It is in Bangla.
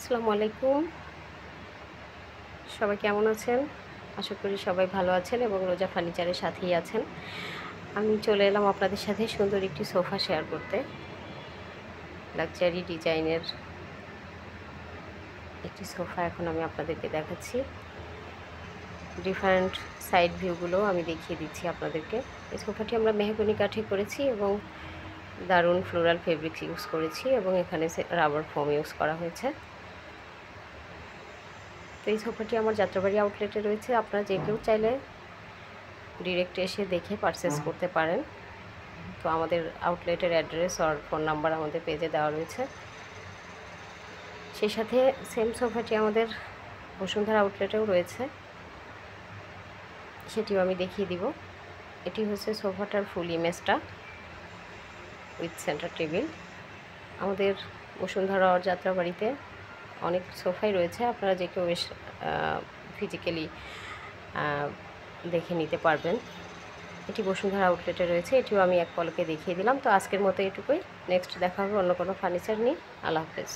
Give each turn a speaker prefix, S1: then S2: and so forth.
S1: আসসালামু আলাইকুম। সবাই কেমন আছেন? আশা করি সবাই ভালো আছেন এবং রোজা ফার্নিচারের সাথেই আছেন। আমি চলে এলাম আপনাদের সাথে সুন্দর একটি সোফা শেয়ার করতে। লাক্সারি ডিজাইনের একটি সোফা এখন আমি আপনাদেরকে দেখাচ্ছি। ডিফারেন্ট সাইড ভিউগুলো আমি দেখিয়ে দিচ্ছি আপনাদেরকে। এই সোফাটি আমরা মেহগনি কাঠে করেছি এবং দারুণ ফ্লোরাল ফেব্রিক্স ইউজ করেছি এবং এখানে রাবার ফোম ইউজ করা হয়েছে। তো এই সোফাটি আমার যাত্রাবাড়ি আউটলেটে রয়েছে। আপনারা যে কেউ চাইলে ডিরেক্ট এসে দেখে পারচেস করতে পারেন। তো আমাদের আউটলেটের অ্যাড্রেস আর ফোন নাম্বার আমাদের পেজে দেওয়া রয়েছে। সেই সাথে সেম সোফাটি আমাদের বসুন্ধরা আউটলেটেও রয়েছে, সেটিও আমি দেখিয়ে দিব। এটি হচ্ছে সোফাটার ফুল ইমেজটা উইথ সেন্টার টেবিল। আমাদের বসুন্ধরা যাত্রাবাড়িতে অনেক সোফাই রয়েছে, আপনারা যে কেউ ফিজিক্যালি দেখে নিতে পারবেন। এটি বসুন্ধরা আউটলেটে রয়েছে, এটিও আমি এক পলকে দেখিয়ে দিলাম। তো আজকের মতো এটুকুই। নেক্সট দেখা হবে অন্য কোনো ফার্নিচার নিয়ে। আল্লাহ হাফেজ।